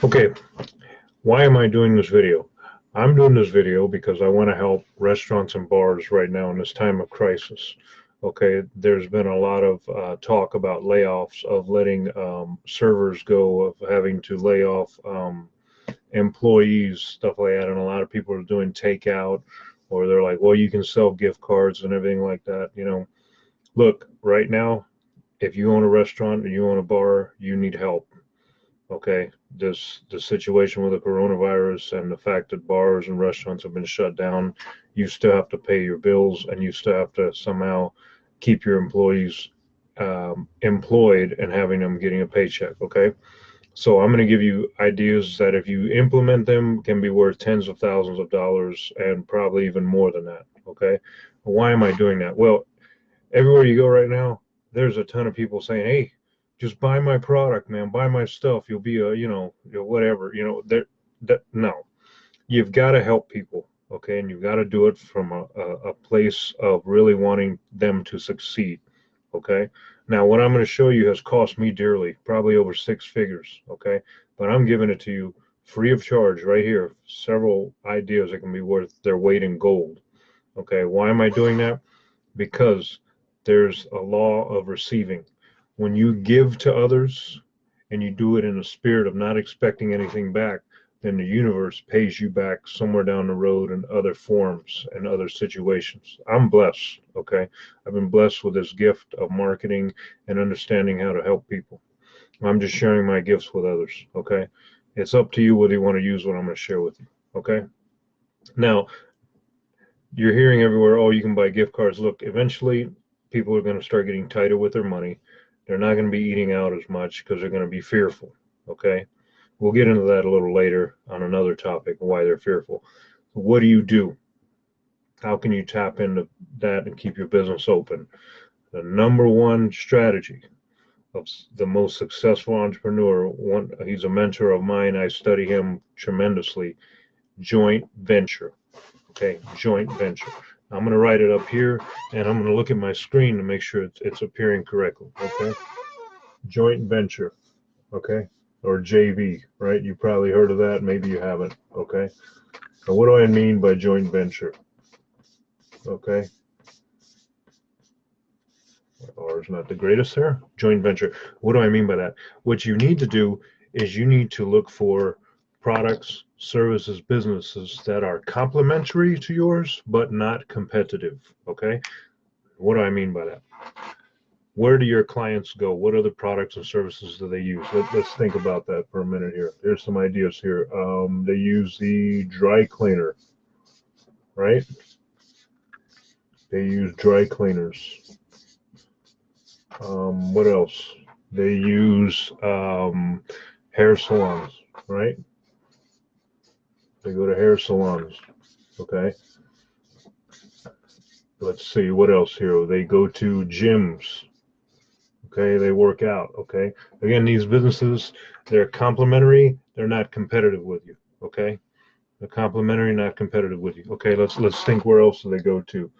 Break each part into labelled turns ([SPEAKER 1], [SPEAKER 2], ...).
[SPEAKER 1] Okay, why am I doing this video? I'm doing this video because I want to help restaurants and bars right now in this time of crisis. Okay, there's been a lot of talk about layoffs, of letting servers go, of having to lay off employees, stuff like that. And a lot of people are doing takeout, or they're like, well, you can sell gift cards and everything like that. Look, right now, if you own a restaurant and you own a bar, you need help. Okay, the situation with the coronavirus and the fact that bars and restaurants have been shut down, you still have to pay your bills and you still have to somehow keep your employees employed and having them getting a paycheck. Okay, so I'm going to give you ideas that if you implement them can be worth tens of thousands of dollars and probably even more than that. Okay, why am I doing that? Well, everywhere you go right now, there's a ton of people saying, "Hey, just buy my product, man. Buy my stuff. You'll be a, whatever. That no, you've got to help people, okay, and you've got to do it from a place of really wanting them to succeed, okay. Now, what I'm going to show you has cost me dearly, probably over six figures, okay, but I'm giving it to you free of charge right here. Several ideas that can be worth their weight in gold. Okay, why am I doing that? Because there's a law of receiving. When you give to others and you do it in a spirit of not expecting anything back, then the universe pays you back somewhere down the road in other forms and other situations. I'm blessed, okay? I've been blessed with this gift of marketing and understanding how to help people. I'm just sharing my gifts with others, okay? It's up to you whether you want to use what I'm going to share with you, okay? Now, you're hearing everywhere, oh, you can buy gift cards. Look, eventually people are going to start getting tighter with their money. They're not going to be eating out as much because they're going to be fearful. Okay. We'll get into that a little later on another topic, why they're fearful. What do you do? How can you tap into that and keep your business open? The number one strategy of the most successful entrepreneur, he's a mentor of mine. I study him tremendously. Joint venture. Okay, joint venture. I'm going to write it up here and I'm going to look at my screen to make sure it's appearing correctly. Okay, joint venture. Okay, or JV, right? You probably heard of that. Maybe you haven't. Okay, so what do I mean by joint venture? Okay, R is not the greatest there. Joint venture. What do I mean by that? What you need to do is you need to look for products, services, businesses that are complementary to yours, but not competitive. Okay, what do I mean by that? Where do your clients go? What other products and services do they use? Let's think about that for a minute here. There's some ideas here. They use the dry cleaner, right? They use dry cleaners. What else? They use hair salons, right? They go to hair salons. Okay. Let's see what else here. They go to gyms. Okay, they work out. Okay, again, these businesses, they're complementary, they're not competitive with you. Okay, they're complementary, not competitive with you. Okay, let's think, where else do they go to?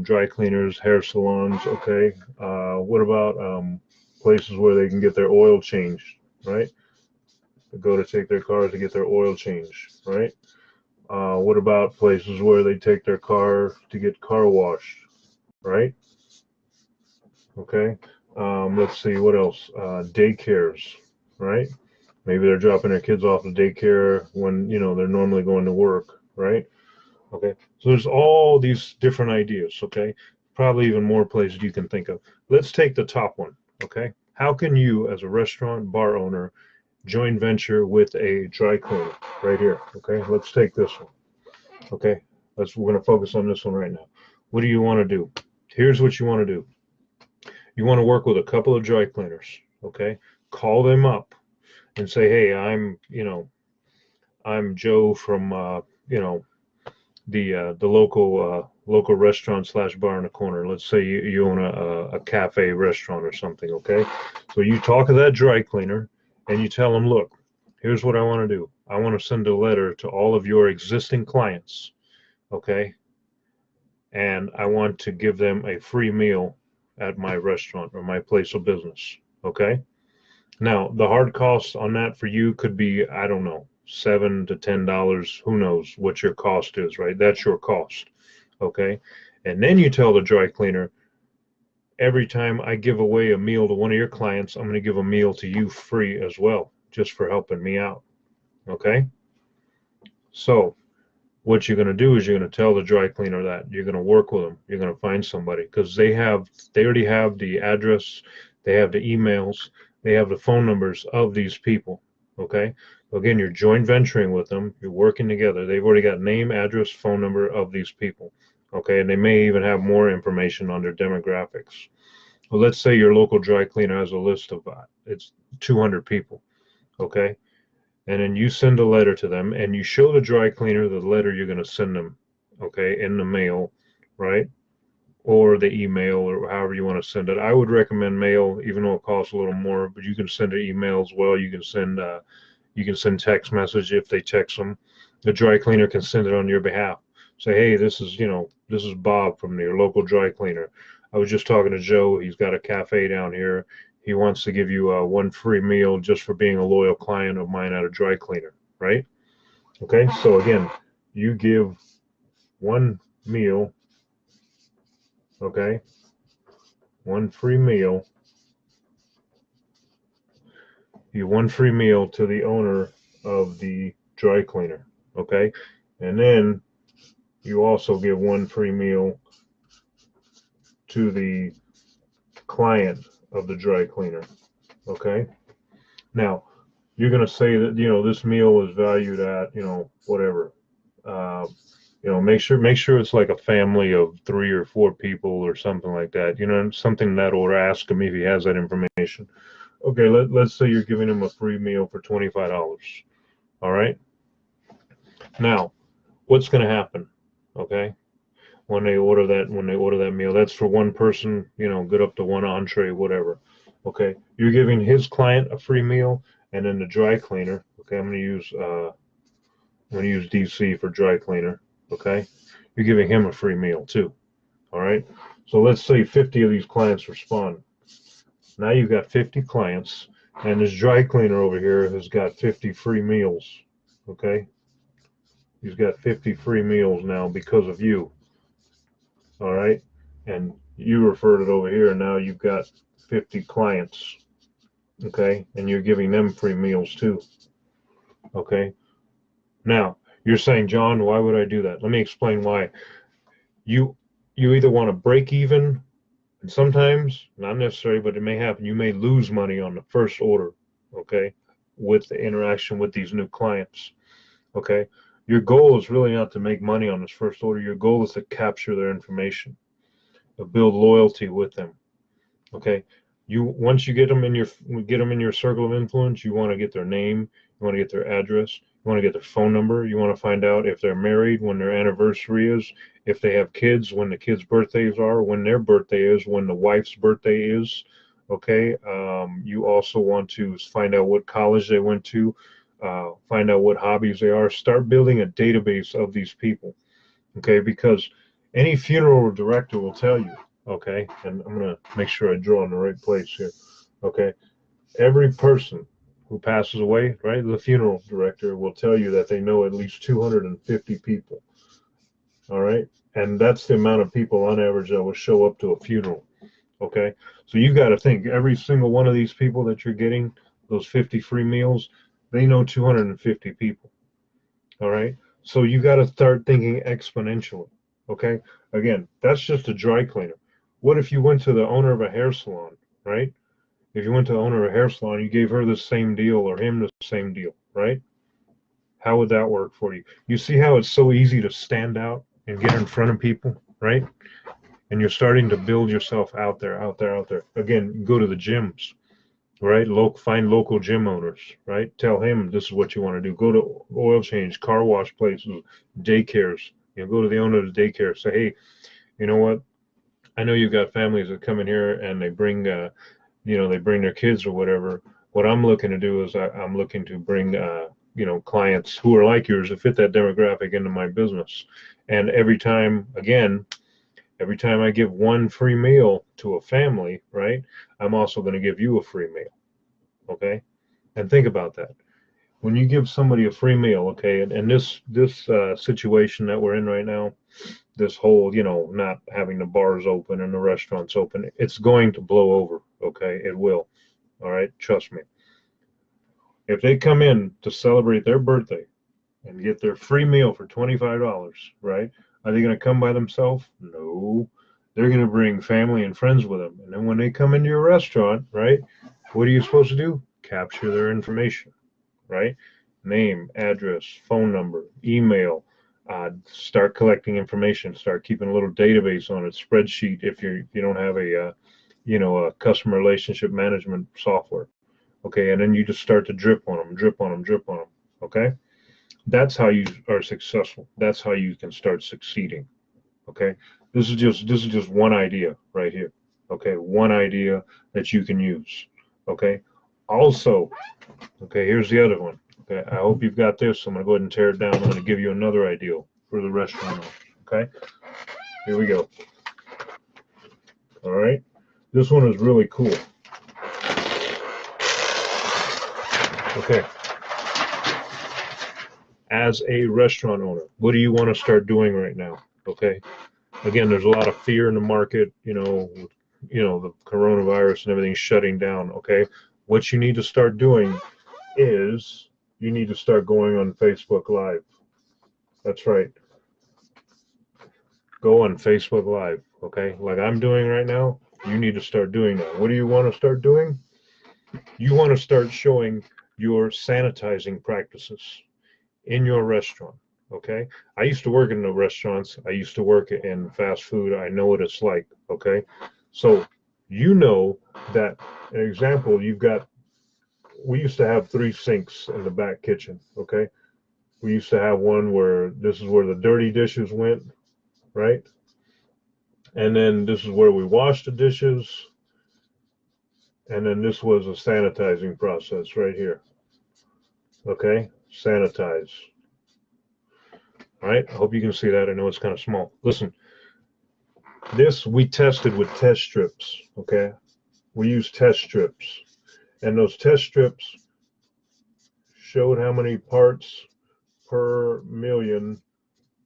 [SPEAKER 1] Dry cleaners, hair salons. Okay, what about places where they can get their oil changed, right? They go to take their cars to get their oil changed, right? What about places where they take their car to get car washed, right? Okay. Let's see what else. Daycares, right? Maybe they're dropping their kids off at daycare when they're normally going to work, right? Okay. So there's all these different ideas. Okay. Probably even more places you can think of. Let's take the top one. Okay. How can you, as a restaurant bar owner, joint venture with a dry cleaner? Right here. Okay. Let's take this one. Okay. We're going to focus on this one right now. What do you want to do? Here's what you want to do. You want to work with a couple of dry cleaners, okay? Call them up and say, hey, I'm Joe from the local restaurant slash bar in the corner. Let's say you own a cafe restaurant or something, okay? So you talk to that dry cleaner and you tell them, look, here's what I want to do. I want to send a letter to all of your existing clients, okay? And I want to give them a free meal at my restaurant or my place of business, okay? Now, the hard cost on that for you could be, I don't know, $7 to $10. Who knows what your cost is, right? That's your cost. Okay. And then you tell the dry cleaner, every time I give away a meal to one of your clients, I'm going to give a meal to you free as well, just for helping me out. Okay. So what you're going to do is you're going to tell the dry cleaner that you're going to work with them. You're going to find somebody because they already have the address, they have the emails, they have the phone numbers of these people. Okay. So again, you're joint venturing with them. You're working together. They've already got name, address, phone number of these people. Okay. And they may even have more information on their demographics. Well, let's say your local dry cleaner has a list of it's 200 people. Okay. And then you send a letter to them and you show the dry cleaner the letter you're going to send them, okay, in the mail, right? Or the email or however you want to send it. I would recommend mail, even though it costs a little more, but you can send an email as well. You can send text message if they text them. The dry cleaner can send it on your behalf. Say, hey, this is Bob from your local dry cleaner. I was just talking to Joe. He's got a cafe down here. He wants to give you one free meal just for being a loyal client of mine at a dry cleaner, right? Okay, so again, you give one meal, okay, one free meal. You one free meal to the owner of the dry cleaner, okay, and then you also give one free meal to the client of the dry cleaner, okay. Now you're going to say that this meal is valued at whatever. Uh, make sure it's like a family of 3 or 4 people or something like that. Something that will ask him if he has that information. Okay, let's say you're giving him a free meal for $25. All right. Now, what's going to happen? Okay, when they order that meal, that's for one person. Good up to one entree, whatever. Okay, you're giving his client a free meal, and then the dry cleaner. Okay, I'm going to use DC for dry cleaner. Okay, you're giving him a free meal too. All right. So let's say 50 of these clients respond. Now you've got 50 clients, and this dry cleaner over here has got 50 free meals. Okay. He's got 50 free meals now because of you. All right. And you referred it over here, and now you've got 50 clients. Okay. And you're giving them free meals too. Okay. Now you're saying, John, why would I do that? Let me explain why. You you either want to break even, and sometimes, not necessarily, but it may happen, you may lose money on the first order, okay, with the interaction with these new clients, okay? Your goal is really not to make money on this first order. Your goal is to capture their information, to build loyalty with them, okay? Once you get them in your circle of influence, you want to get their name, you want to get their address, you want to get their phone number, you want to find out if they're married, when their anniversary is, if they have kids, when the kids' birthdays are, when their birthday is, when the wife's birthday is. Okay. You also want to find out what college they went to, find out what hobbies they are. Start building a database of these people. Okay, because any funeral director will tell you. Okay, and I'm gonna make sure I draw in the right place here. Okay, every person who passes away, right, the funeral director will tell you that they know at least 250 people. All right, and that's the amount of people on average that will show up to a funeral. Okay, so you got to think every single one of these people that you're getting those 50 free meals, they know 250 people. All right. So you got to start thinking exponentially. Okay. Again, that's just a dry cleaner. What if you went to the owner of a hair salon, right? If you went to the owner of a hair salon, you gave her the same deal or him the same deal, right? How would that work for you? You see how it's so easy to stand out and get in front of people, right? And you're starting to build yourself out there, out there, out there. Again, go to the gyms, right? Find local gym owners, right? Tell him this is what you want to do. Go to oil change, car wash places, daycares. Go to the owner of the daycare. Say, hey, you know what? I know you've got families that come in here and they bring their kids or whatever. What I'm looking to do is I'm looking to bring, clients who are like yours that fit that demographic into my business. And every time I give one free meal to a family, right? I'm also going to give you a free meal. Okay, and think about that. When you give somebody a free meal, okay, and this situation that we're in right now, this whole, not having the bars open and the restaurants open, it's going to blow over. Okay, it will. All right, trust me. If they come in to celebrate their birthday and get their free meal for $25, right? Are they going to come by themselves? No. They're going to bring family and friends with them. And then when they come into your restaurant, right? What are you supposed to do? Capture their information, right? Name, address, phone number, email. Start collecting information. Start keeping a little database on it, spreadsheet if you don't have a customer relationship management software. Okay, and then you just start to drip on them, drip on them, drip on them. Okay, that's how you are successful. That's how you can start succeeding. Okay, this is just one idea right here. Okay, one idea that you can use. Okay, also, okay, here's the other one. Okay, I hope you've got this. I'm gonna go ahead and tear it down. I'm gonna give you another idea for the restaurant owners. Okay, here we go. All right, this one is really cool. Okay, as a restaurant owner, what do you want to start doing right now? Okay, again, there's a lot of fear in the market, the coronavirus and everything shutting down. Okay, what you need to start doing is you need to start going on Facebook Live. That's right. Go on Facebook Live. Okay, like I'm doing right now. You need to start doing that. What do you want to start doing? You want to start showing your sanitizing practices in your restaurant. Okay, I used to work in the restaurants. I used to work in fast food. I know what it's like. Okay, so you know that, an example, we used to have 3 sinks in the back kitchen. Okay, we used to have one where this is where the dirty dishes went, right? And then this is where we washed the dishes, and then this was a sanitizing process right here. Okay, sanitize. All right, I hope you can see that. I know it's kind of small. Listen, this we tested with test strips. Okay, we used test strips, and those test strips showed how many parts per million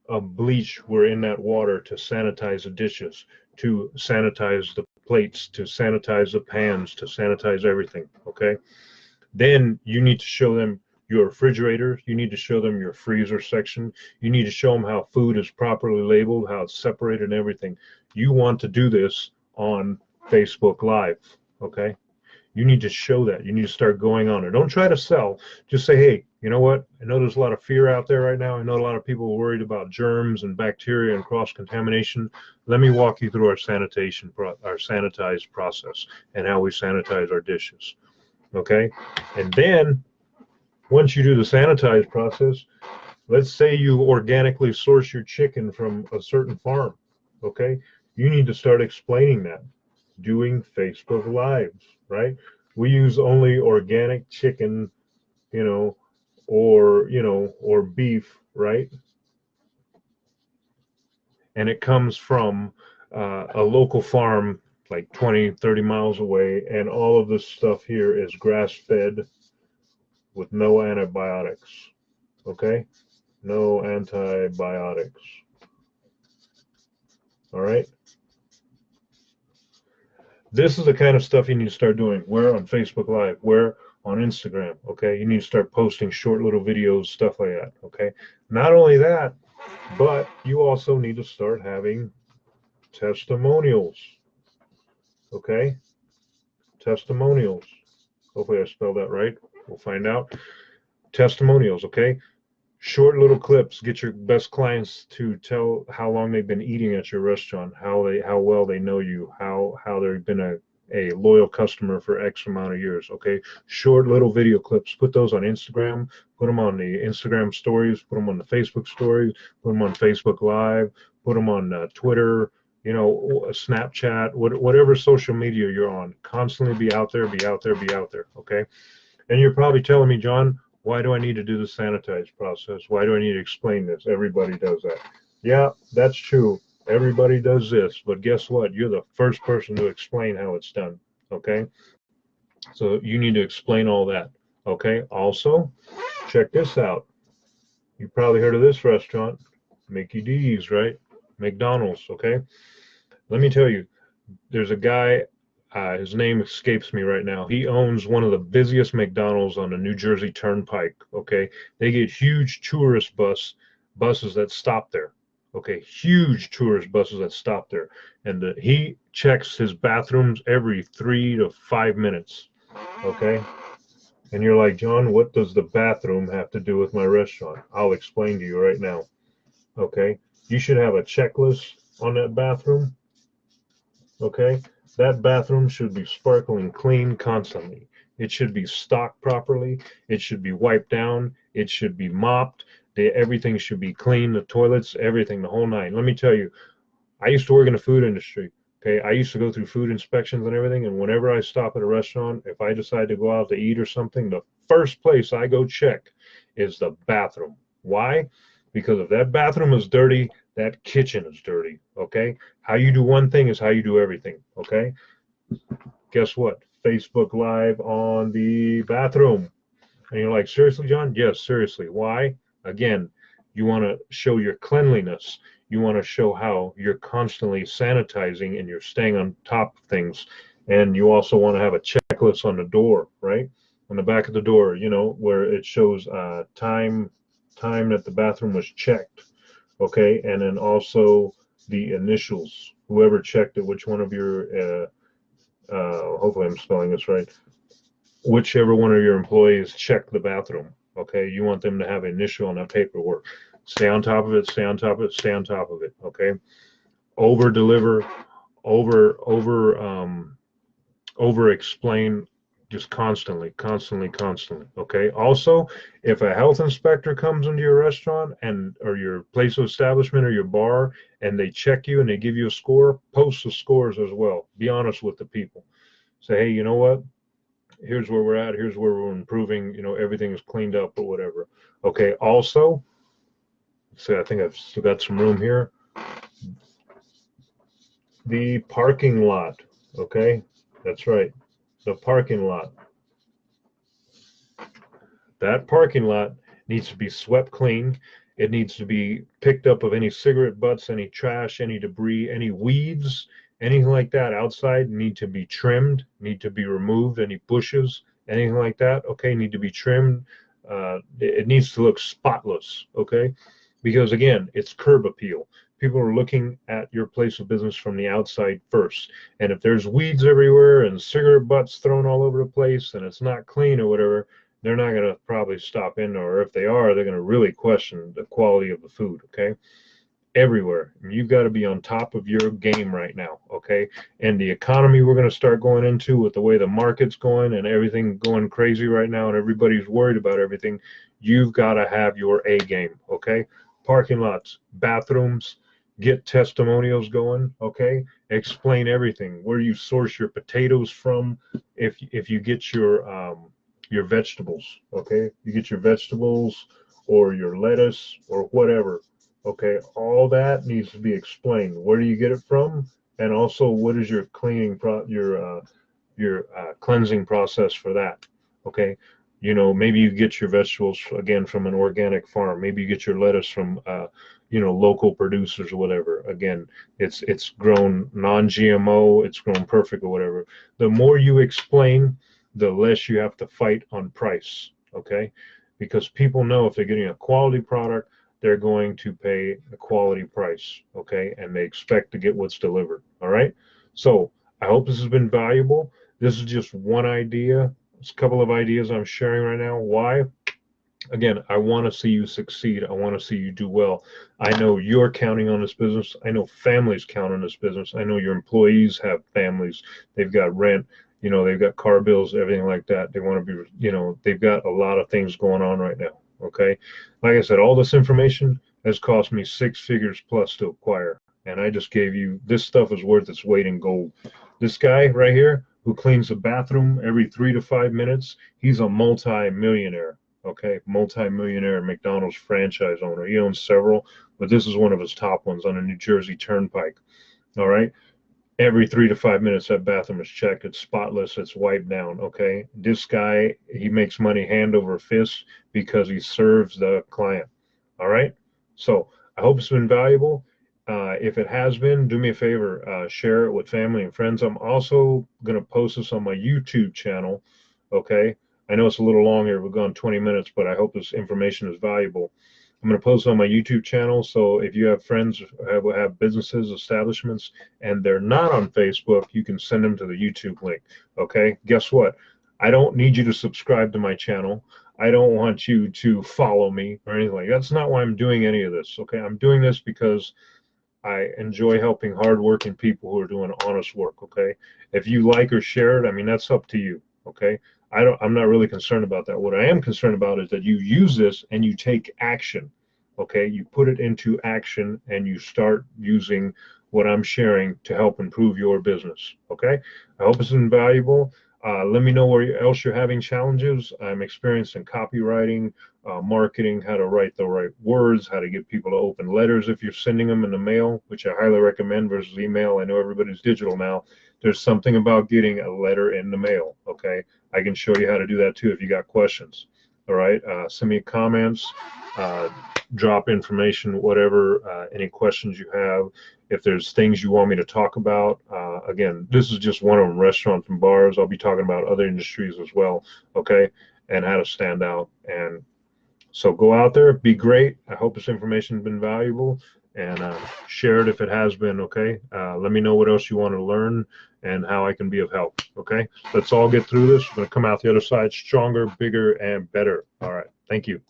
[SPEAKER 1] of bleach were in that water to sanitize the dishes, to sanitize the plates, to sanitize the pans, to sanitize everything. Okay, then you need to show them your refrigerator. You need to show them your freezer section. You need to show them how food is properly labeled, how it's separated, and everything. You want to do this on Facebook Live. Okay, you need to show that. You need to start going on it. Don't try to sell. Just say, hey, you know what? I know there's a lot of fear out there right now. I know a lot of people are worried about germs and bacteria and cross contamination. Let me walk you through our sanitized process and how we sanitize our dishes. Okay, and then once you do the sanitized process, let's say you organically source your chicken from a certain farm. Okay, you need to start explaining that, doing Facebook Lives, right? We use only organic chicken, you know, or beef, right? And it comes from a local farm like 20, 30 miles away, and all of this stuff here is grass fed with no antibiotics. Okay, no antibiotics. All right, this is the kind of stuff you need to start doing. Where on Facebook Live, where on Instagram. Okay, you need to start posting short little videos, stuff like that. Okay, not only that, but you also need to start having testimonials. Okay, testimonials. Hopefully I spelled that right. We'll find out. Testimonials. Okay, short little clips. Get your best clients to tell how long they've been eating at your restaurant, how well they know you, how they've been a loyal customer for X amount of years. Okay, short little video clips. Put those on Instagram. Put them on the Instagram stories. Put them on the Facebook stories. Put them on Facebook Live. Put them on Twitter. Snapchat. Whatever social media you're on. Constantly be out there. Be out there. Be out there. Okay. And you're probably telling me, John, why do I need to do the sanitize process? Why do I need to explain this? Everybody does that. Yeah, that's true. Everybody does this, but guess what? You're the first person to explain how it's done. Okay. So you need to explain all that. Okay. Also, check this out. You probably heard of this restaurant, Mickey D's, right? McDonald's. Okay. Let me tell you, there's a guy, his name escapes me right now. He owns one of the busiest McDonald's on the New Jersey Turnpike. Okay, they get huge tourist buses that stop there. Okay, huge tourist buses that stop there, and he checks his bathrooms every 3 to 5 minutes. Okay, and you're like, John, what does the bathroom have to do with my restaurant? I'll explain to you right now. Okay, you should have a checklist on that bathroom. Okay, that bathroom should be sparkling clean constantly. It should be stocked properly. It should be wiped down. It should be mopped. Everything should be clean. The toilets, everything, the whole nine. Let me tell you, I used to work in the food industry. Okay, I used to go through food inspections and everything. And whenever I stop at a restaurant, if I decide to go out to eat or something, the first place I go check is the bathroom. Why? Because if that bathroom is dirty, that kitchen is dirty. Okay, how you do one thing is how you do everything. Okay, guess what? Facebook Live on the bathroom. And you're like, seriously, John? Yes, seriously. Why? Again, you want to show your cleanliness. You want to show how you're constantly sanitizing and you're staying on top of things. And you also want to have a checklist on the door, right? On the back of the door, where it shows time that the bathroom was checked. Okay, and then also the initials. Whoever checked it, which one of your hopefully I'm spelling this right, whichever one of your employees checked the bathroom. Okay, you want them to have an initial on that paperwork. Stay on top of it, stay on top of it, stay on top of it. Okay, over deliver, over explain, just constantly. Okay, also, if a health inspector comes into your restaurant and or your place of establishment or your bar and they check you and they give you a score, post the scores as well. Be honest with the people. Say, hey, you know what, here's where we're at, here's where we're improving, everything is cleaned up or whatever. Okay, also, see, I think I've still got some room here. The parking lot. Okay, that's right, the parking lot. That parking lot needs to be swept clean. It needs to be picked up of any cigarette butts, any trash, any debris, any weeds, anything like that outside need to be trimmed, need to be removed, any bushes, anything like that, okay, need to be trimmed. It needs to look spotless, okay? Because again, it's curb appeal. People are looking at your place of business from the outside first. And if there's weeds everywhere and cigarette butts thrown all over the place and it's not clean or whatever, they're not going to probably stop in, or if they are, they're going to really question the quality of the food. Okay, everywhere you've got to be on top of your game right now. Okay, and the economy we're going to start going into with the way the market's going and everything going crazy right now, and everybody's worried about everything. You've got to have your A game. Okay, parking lots, bathrooms, get testimonials going. Okay, explain everything, where you source your potatoes from, if you get your vegetables. Okay, you get your vegetables or your lettuce or whatever. Okay, all that needs to be explained. Where do you get it from? And also, what is your cleansing process for that? Okay, maybe you get your vegetables again from an organic farm. Maybe you get your lettuce from local producers or whatever. Again, it's grown non-GMO, it's grown perfect or whatever. The more you explain, the less you have to fight on price. Okay, because people know if they're getting a quality product, they're going to pay a quality price. Okay, and they expect to get what's delivered. All right, so I hope this has been valuable. This is just one idea. It's a couple of ideas I'm sharing right now. Why? Again, I want to see you succeed. I want to see you do well. I know you're counting on this business. I know families count on this business. I know your employees have families. They've got rent, they've got car bills, everything like that. They want to be, they've got a lot of things going on right now. Okay. Like I said, all this information has cost me 6 figures plus to acquire. And I just gave you, this stuff is worth its weight in gold. This guy right here who cleans the bathroom every 3 to 5 minutes, he's a multi-millionaire. Okay, multi-millionaire McDonald's franchise owner. He owns several, but this is one of his top ones on the New Jersey Turnpike. All right. every 3 to 5 minutes that bathroom is checked. It's spotless, it's wiped down. Okay, this guy, he makes money hand over fist because he serves the client. All right, so I hope it's been valuable. If it has been, do me a favor, share it with family and friends. I'm also going to post this on my YouTube channel. Okay, I know it's a little long here, we've gone 20 minutes, but I hope this information is valuable. I'm going to post on my YouTube channel. So if you have friends who have businesses, establishments, and they're not on Facebook, you can send them to the YouTube link. Okay. Guess what? I don't need you to subscribe to my channel. I don't want you to follow me or anything like that. That's not why I'm doing any of this. Okay. I'm doing this because I enjoy helping hardworking people who are doing honest work. Okay. If you like or share it, I mean, that's up to you. Okay. I'm not really concerned about that. What I am concerned about is that you use this and you take action. Okay. You put it into action and you start using what I'm sharing to help improve your business. Okay. I hope it's invaluable. Let me know where else you're having challenges. I'm experienced in copywriting, marketing, how to write the right words, how to get people to open letters if you're sending them in the mail, which I highly recommend versus email. I know everybody's digital now. There's something about getting a letter in the mail. Okay. I can show you how to do that too if you got questions. All right. Send me comments, drop information, whatever, any questions you have. If there's things you want me to talk about, again, this is just one of them, restaurants and bars. I'll be talking about other industries as well, okay, and how to stand out. And so go out there, be great. I hope this information has been valuable, and share it if it has been, okay? Let me know what else you want to learn and how I can be of help, okay? Let's all get through this. We're going to come out the other side stronger, bigger, and better. All right. Thank you.